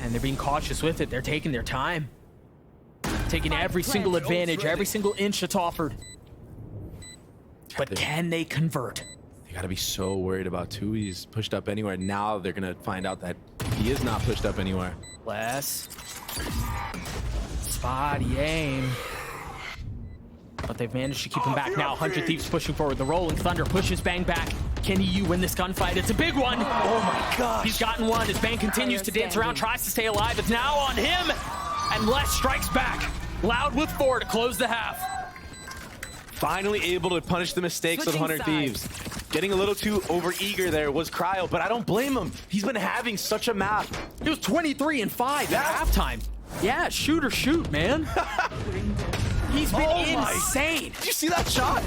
And they're being cautious with it. They're taking their time. Taking every single advantage, every single inch that's offered. But can they convert? They gotta be so worried about Thieves pushed up anywhere. Now they're gonna find out that he is not pushed up anywhere. Less. Spotty aim. But they've managed to keep him back now. 100 Thieves pushing forward. The Rolling Thunder pushes Bang back. Can you win this gunfight? It's a big one. Oh my gosh. He's gotten one as Bang continues to dance around, tries to stay alive. It's now on him. And Les strikes back. Loud with 4 to close the half. Finally able to punish the mistakes of 100 Thieves. Getting a little too overeager there was Cryo, but I don't blame him. He's been having such a map. He was 23-5 at halftime. Yeah, shoot or shoot, man. He's been insane. Did you see that shot?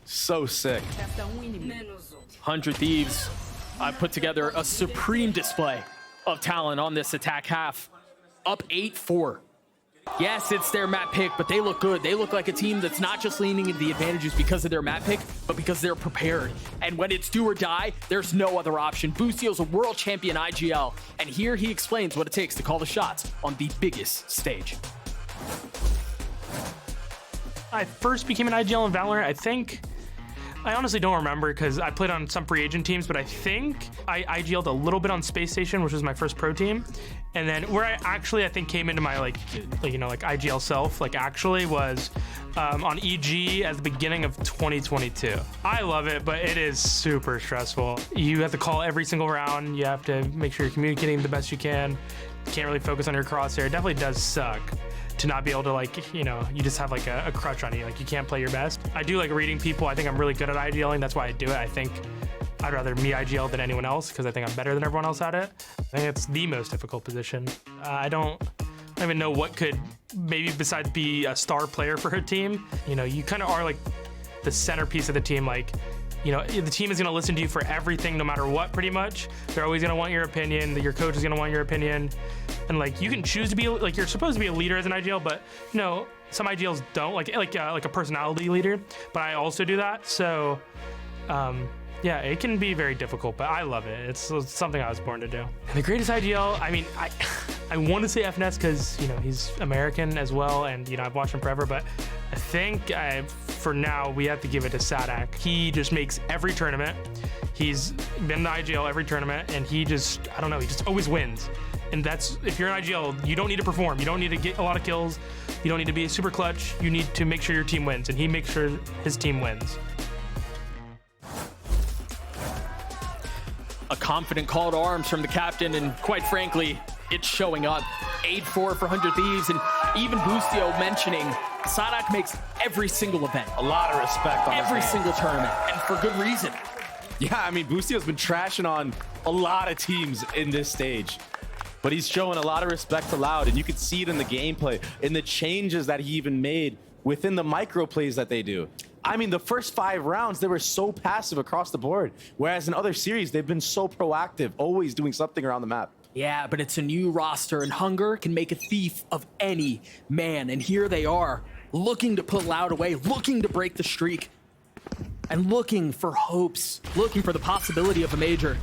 So sick. 100 Thieves. I put together a supreme display of talent on this attack half. Up 8-4. Yes, it's their map pick, but they look good. They look like a team that's not just leaning into the advantages because of their map pick, but because they're prepared. And when it's do or die, there's no other option. Boostio's a world champion IGL, and here he explains what it takes to call the shots on the biggest stage. I first became an IGL in Valorant, I honestly don't remember because I played on some free agent teams, but I think I IGL'd a little bit on Space Station, which was my first pro team. And then where I actually, I think, came into my like IGL self, actually was on EG at the beginning of 2022. I love it, but it is super stressful. You have to call every single round. You have to make sure you're communicating the best you can. You can't really focus on your crosshair. It definitely does suck to not be able to you just have a crutch on you. You can't play your best. I do like reading people. I think I'm really good at IGLing. That's why I do it. I think I'd rather me IGL than anyone else because I think I'm better than everyone else at it. I think it's the most difficult position. I don't even know what could, maybe besides be a star player for a team. You kind of are the centerpiece of the team. The team is going to listen to you for everything, no matter what, pretty much. They're always going to want your opinion. Your coach is going to want your opinion. And you can choose to be you're supposed to be a leader as an IGL, but some IGLs don't, like a personality leader. But I also do that. So yeah, it can be very difficult, but I love it. It's something I was born to do. And the greatest IGL, I want to say FNS because he's American as well, and I've watched him forever. But I think for now we have to give it to Sadak. He just makes every tournament. He's been in the IGL every tournament, and he just always wins. And that's, if you're an IGL, you don't need to perform. You don't need to get a lot of kills. You don't need to be super clutch. You need to make sure your team wins, and he makes sure his team wins. A confident call to arms from the captain, and quite frankly, it's showing up. 8-4 for 100 Thieves, and even Boostio mentioning Sadak makes every single event. A lot of respect on every single tournament, and for good reason. Yeah, Boostio's been trashing on a lot of teams in this stage, but he's showing a lot of respect to Loud, and you can see it in the gameplay, in the changes that he even made within the micro plays that they do. The first 5 rounds, they were so passive across the board, whereas in other series, they've been so proactive, always doing something around the map. Yeah, but it's a new roster, and hunger can make a thief of any man. And here they are, looking to put Loud away, looking to break the streak, and looking for hopes, looking for the possibility of a major.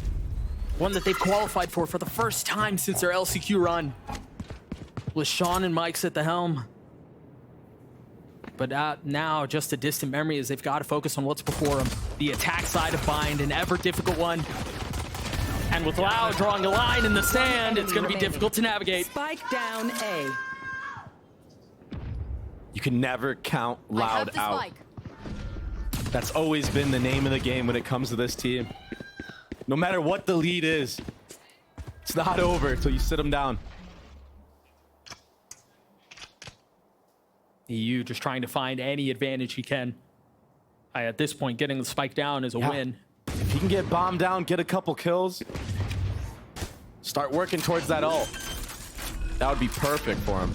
One that they've qualified for the first time since their LCQ run. With Sean and Mike's at the helm. But now, just a distant memory as they've got to focus on what's before them. The attack side of Bind, an ever difficult one. And with Loud drawing a line in the sand, it's going to be difficult to navigate. Spike down A. You can never count Loud out. That's always been the name of the game when it comes to this team. No matter what the lead is, it's not over until you sit them down. EU just trying to find any advantage he can. At this point, getting the spike down is a win. If he can get bombed down, get a couple kills, start working towards that ult, that would be perfect for him.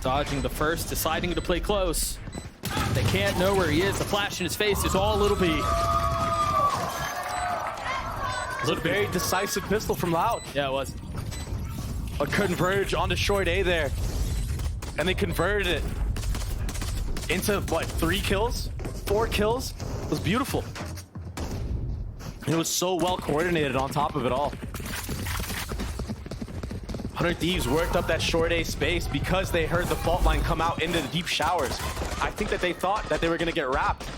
Dodging the first, deciding to play close. They can't know where he is. The flash in his face is all Little B. It's a very decisive pistol from Loud. Yeah, it was. A converge on the short A there. And they converted it into, what, 3 kills? 4 kills? It was beautiful. It was so well coordinated on top of it all. 100 Thieves worked up that short A space because they heard the fault line come out into the deep showers. I think that they thought that they were going to get wrapped.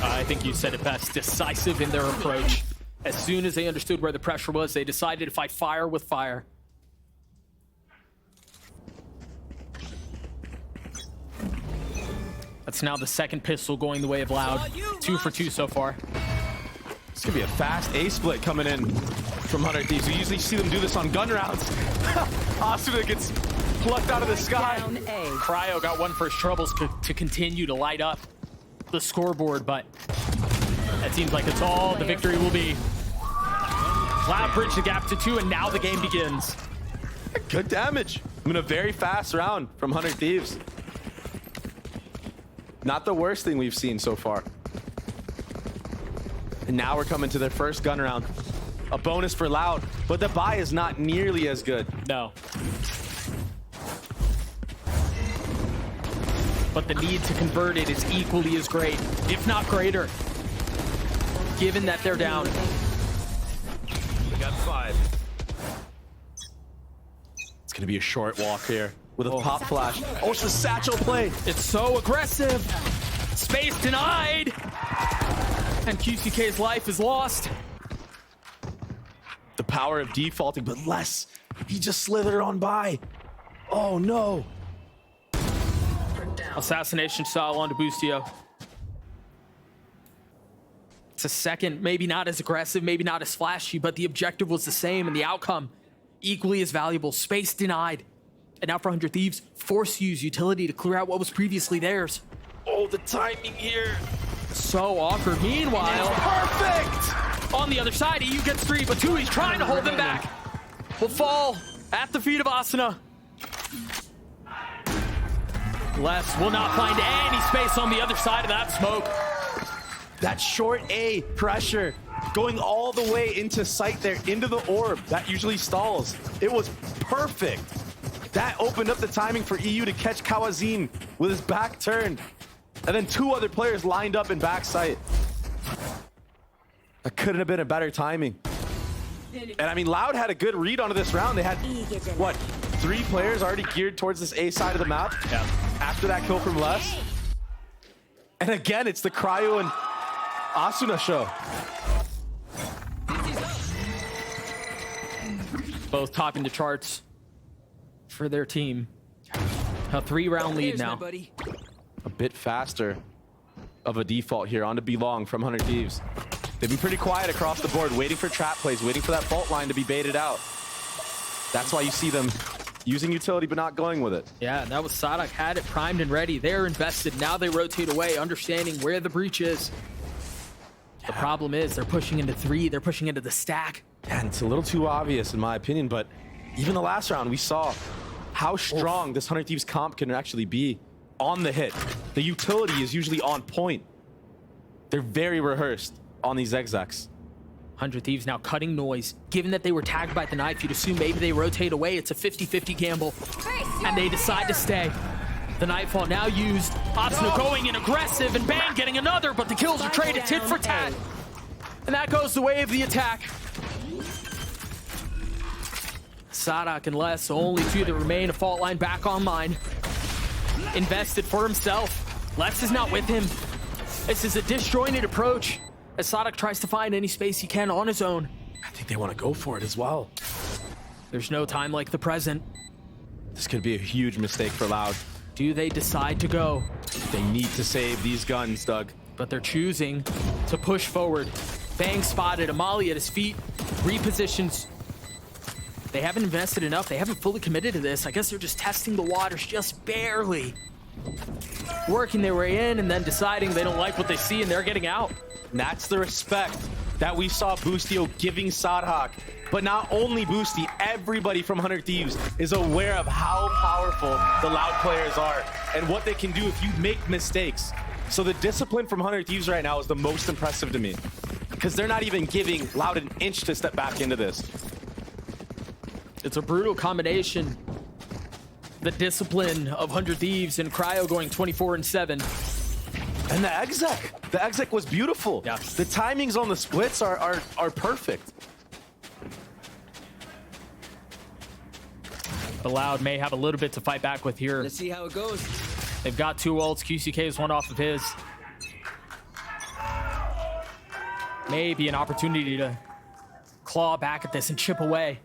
I think you said it best. Decisive in their approach. As soon as they understood where the pressure was, they decided to fight fire with fire. That's now the second pistol going the way of Loud. 2 for 2 so far. It's gonna be a fast A split coming in from 100 Thieves. We usually see them do this on gun rounds. Asuna gets plucked out of the sky. Cryo got one for his troubles to continue to light up the scoreboard, but that seems like it's all the victory will be. Loud bridged the gap to 2, and now the game begins. Good damage. A very fast round from 100 Thieves. Not the worst thing we've seen so far. And now we're coming to their first gun round. A bonus for Loud, but the buy is not nearly as good. No. But the need to convert it is equally as great, if not greater, given that they're down. We got 5. Gonna be a short walk here with a pop flash. Oh, it's the satchel play. It's so aggressive. Space denied. And QCK's life is lost. The power of defaulting, but less. He just slithered on by. Oh no. Assassination style onto Boostio. It's a second, maybe not as aggressive, maybe not as flashy, but the objective was the same and the outcome equally as valuable. Space denied. And now for 100 Thieves, force use utility to clear out what was previously theirs. Oh, the timing here. So awkward. Meanwhile, perfect! On the other side, EU gets 3, but 2, he's trying to hold them back. Will fall at the feet of Asuna. Les will not find any space on the other side of that smoke. That short A pressure going all the way into sight there, into the orb. That usually stalls. It was perfect. That opened up the timing for EU to catch Kawazin with his back turned. And then 2 other players lined up in back sight. That couldn't have been a better timing. And I mean, Loud had a good read onto this round. They had, what, 3 players already geared towards this A side of the map? Yeah. After that kill from Les. And again, it's the Cryo and Asuna show. Both topping the charts for their team. A 3-round lead now. A bit faster of a default here onto Belong from 100 Thieves. They've been pretty quiet across the board, waiting for trap plays, waiting for that fault line to be baited out. That's why you see them using utility but not going with it. Yeah, and that was Sadak had it primed and ready. They're invested. Now they rotate away, understanding where the breach is. The problem is they're pushing into 3. They're pushing into the stack. And it's a little too obvious in my opinion, but even the last round we saw how strong this 100 Thieves comp can actually be on the hit. The utility is usually on point. They're very rehearsed on these execs. 100 Thieves now cutting noise. Given that they were tagged by the knife, you'd assume maybe they rotate away. It's a 50-50 gamble. And they decide to stay. The Nightfall now used. Asuna going in aggressive and Bang getting another, but the kills are traded tit for tat. And that goes the way of the attack. Sadak and Les, only 2 that remain. A fault line back online. Invested for himself. Les is not with him. This is a disjointed approach as Sadak tries to find any space he can on his own. I think they want to go for it as well. There's no time like the present. This could be a huge mistake for Loud. Do they decide to go? They need to save these guns, Doug. But they're choosing to push forward. Bang spotted, Amali at his feet, repositions. They haven't invested enough. They haven't fully committed to this. I guess they're just testing the waters just barely. Working their way in and then deciding they don't like what they see and they're getting out. And that's the respect that we saw Boostio giving Sadhak. But not only Boosty, everybody from 100 Thieves is aware of how powerful the Loud players are and what they can do if you make mistakes. So the discipline from 100 Thieves right now is the most impressive to me, because they're not even giving Loud an inch to step back into this. It's a brutal combination. The discipline of 100 Thieves and Cryo going 24-7. And the exec was beautiful. Yeah. The timings on the splits are perfect. The Loud may have a little bit to fight back with here. Let's see how it goes. They've got 2 ults. QCK is 1 off of his. Maybe an opportunity to claw back at this and chip away.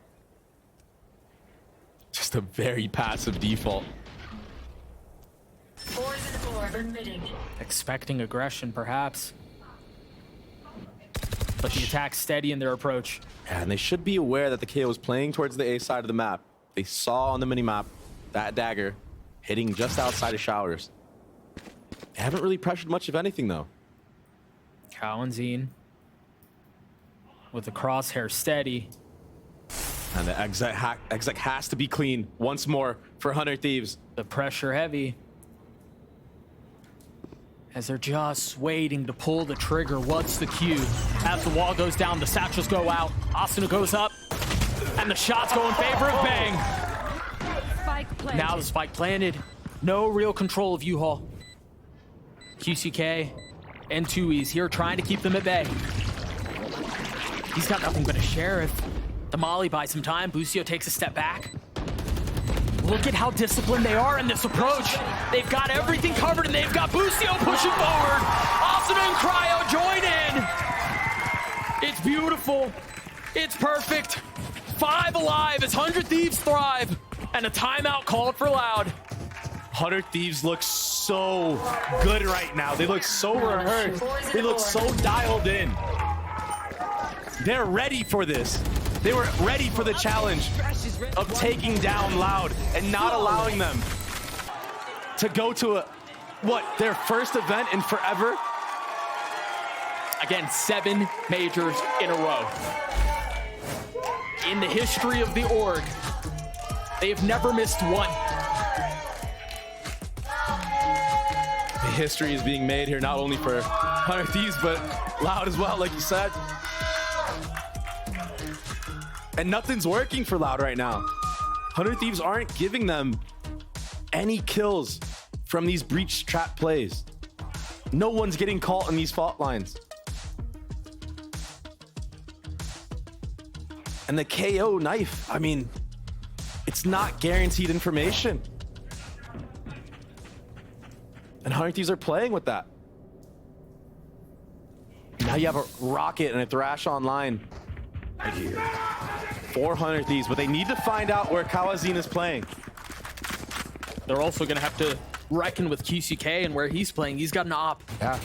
Just a very passive default. Expecting aggression, perhaps. But the attack's steady in their approach. And they should be aware that the KO is playing towards the A side of the map. They saw on the minimap that dagger hitting just outside of showers. They haven't really pressured much of anything, though. Kawazin with the crosshair steady. And the exec has to be clean once more for 100 Thieves. The pressure heavy. As they're just waiting to pull the trigger. What's the cue? As the wall goes down, the satchels go out. Asuna goes up. And the shots go in favor of Bang. Now the spike planted. No real control of U-Haul. QCK and Tui's here trying to keep them at bay. He's got nothing but a sheriff. The Molly buys some time. Boostio takes a step back. Look at how disciplined they are in this approach. They've got everything covered, and they've got Bustio pushing forward. Asuna and Cryo join in. It's beautiful. It's perfect. 5 alive as 100 Thieves thrive, and a timeout called for Loud. 100 Thieves look so good right now. They look so rehearsed. They look so dialed in. They're ready for this. They were ready for the challenge of taking down Loud and not allowing them to go to their first event in forever. Again, 7 majors in a row. In the history of the org, they have never missed one. The history is being made here, not only for 100 Thieves, but Loud as well, like you said. And nothing's working for Loud right now. 100 Thieves aren't giving them any kills from these breach trap plays. No one's getting caught in these fault lines. And the KO knife, I mean, it's not guaranteed information. And 100 Thieves are playing with that. Now you have a Rocket and a Thrash online right here. 400 Thieves, but they need to find out where Kawazin is playing. They're also going to have to reckon with QCK and where he's playing. He's got an op. Yeah.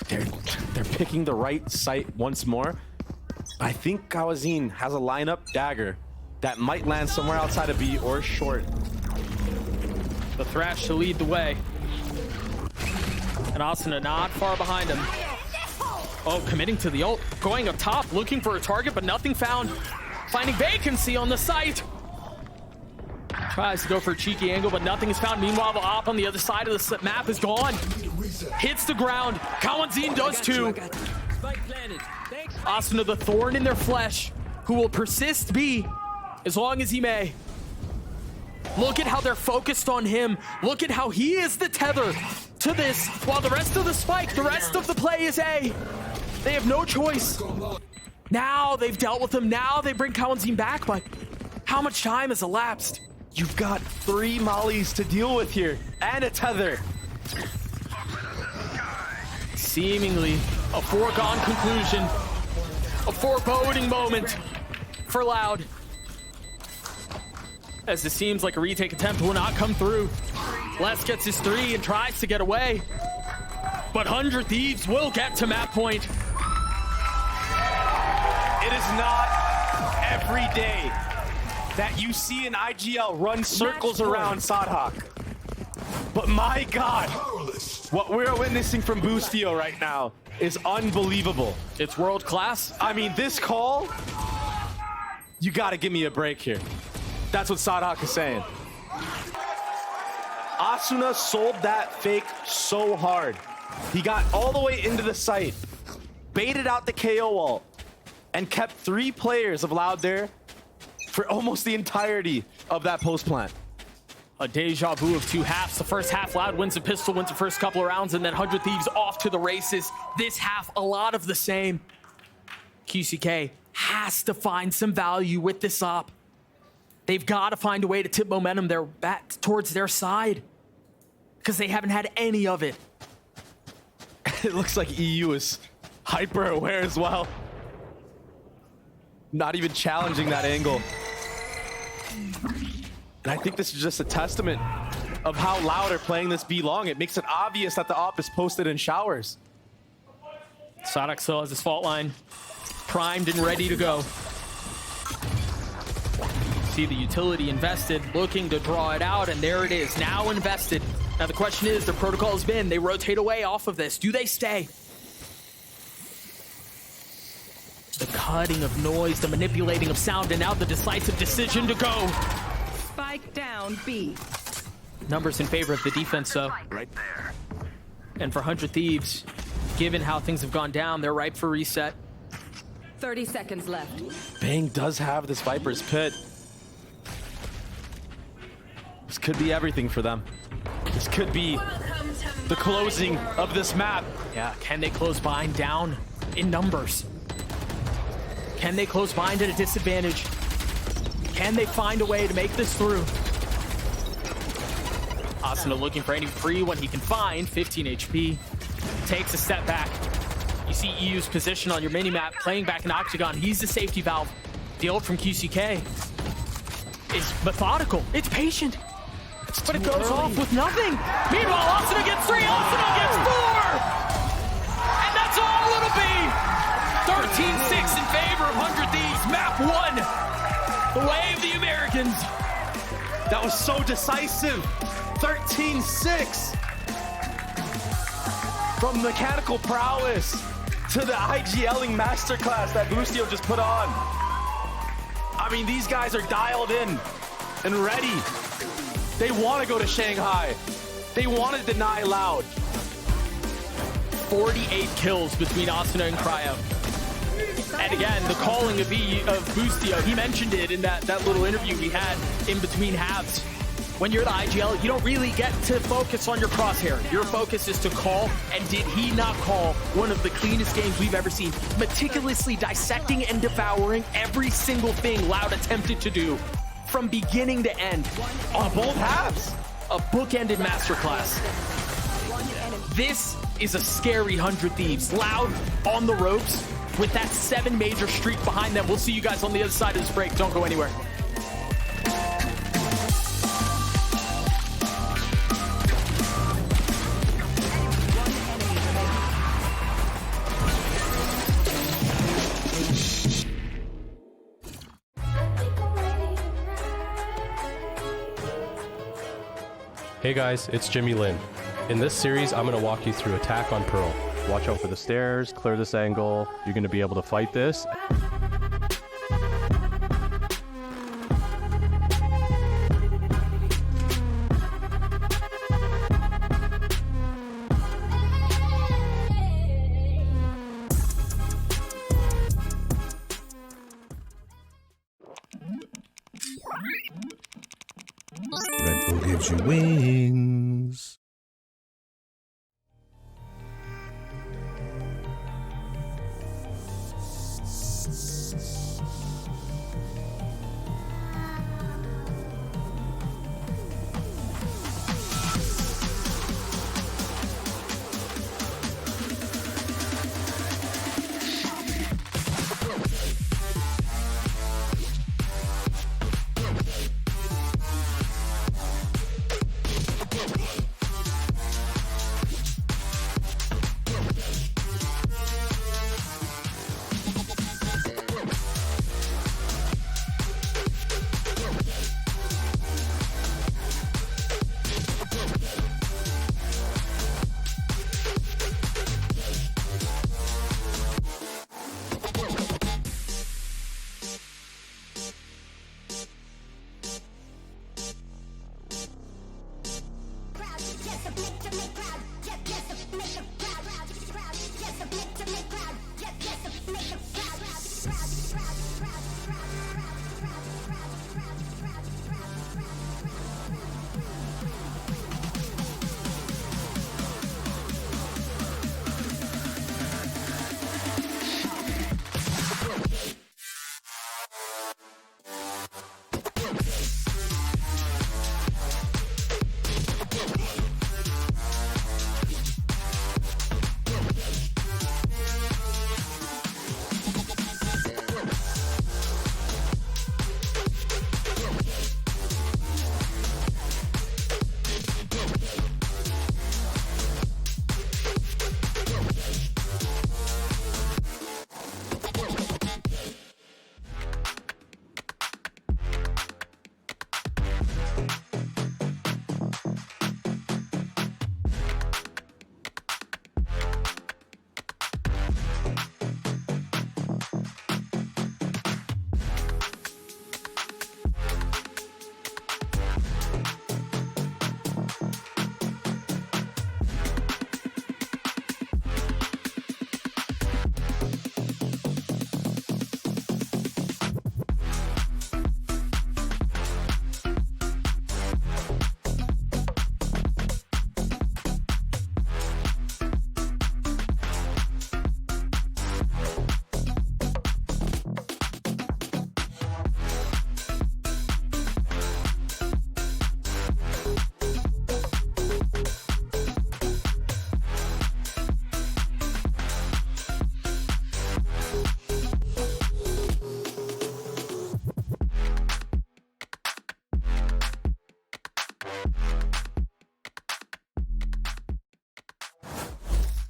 They're picking the right site once more. I think Kawazin has a lineup dagger that might land somewhere outside of B or short. The Thrash to lead the way. And Asuna not far behind him. Oh, committing to the ult. Going up top, looking for a target, but nothing found. Finding vacancy on the site. Tries to go for a cheeky angle, but nothing is found. Meanwhile, the op on the other side of the map is gone. Hits the ground. Kawazin does too. Asuna, the thorn in their flesh, who will persist B as long as he may. Look at how they're focused on him. Look at how he is the tether to this, while the rest of the spike, the rest of the play is A. They have no choice. Now they've dealt with him. Now they bring Kawazin back, but how much time has elapsed? You've got 3 mollies to deal with here and a tether. Seemingly a foregone conclusion. A foreboding moment for Loud. As it seems like a retake attempt will not come through. Les gets his 3 and tries to get away. But 100 Thieves will get to map point. It is not every day that you see an IGL run circles around Sadhak. But my God, what we're witnessing from Bustio right now is unbelievable. It's world class. I mean, this call, you gotta give me a break here. That's what Sadhak is saying. Asuna sold that fake so hard. He got all the way into the site, baited out the KO ult, and kept 3 players of Loud there for almost the entirety of that post plant. A deja vu of 2 halves. The first half, Loud wins a pistol, wins the first couple of rounds, and then 100 Thieves off to the races. This half, a lot of the same. QCK has to find some value with this op. They've got to find a way to tip momentum there back towards their side, because they haven't had any of it. It looks like EU is hyper aware as well. Not even challenging that angle. And I think this is just a testament of how Loud are playing this B long. It makes it obvious that the op is posted in showers. Sadhak still has his fault line primed and ready to go. See the utility invested, looking to draw it out, and there it is, now invested. Now the question is, the protocol has been, they rotate away off of this. Do they stay? The cutting of noise, the manipulating of sound, and now the decisive decision to go. Spike down B. Numbers in favor of the defense, though. Right there. And for 100 Thieves, given how things have gone down, they're ripe for reset. 30 seconds left. Bang does have this Viper's Pit. This could be everything for them. This could be the closing of this map. Yeah, can they close Bind down in numbers? Can they close bind at a disadvantage? Can they find a way to make this through? Asuna looking for any free when he can find 15 HP. Takes a step back. You see EU's position on your minimap, playing back in Octagon. He's the safety valve. The ult from QCK is methodical. It's patient. But it goes off with nothing. Meanwhile, Asuna gets 3, Asuna gets 4! And that's all it'll be! 13-6 in favor of 100 Thieves. Map 1. The way of the Americans. That was so decisive. 13-6. From mechanical prowess to the IGLing masterclass that Boostio just put on. I mean, these guys are dialed in and ready. They want to go to Shanghai. They want to deny Loud. 48 kills between Asuna and Cryo. And again, the calling of Boostio, he mentioned it in that little interview we had in between halves. When you're the IGL, you don't really get to focus on your crosshair. Your focus is to call, and did he not call one of the cleanest games we've ever seen? Meticulously dissecting and devouring every single thing Loud attempted to do from beginning to end. On both halves. A bookended masterclass. This is a scary 100 Thieves. Loud on the ropes with that 7 major streak behind them. We'll see you guys on the other side of this break. Don't go anywhere. Hey guys, it's Jimmy Lin. In this series, I'm going to walk you through attack on Pearl. Watch out for the stairs, clear this angle. You're going to be able to fight this. Red Bull gives you wings.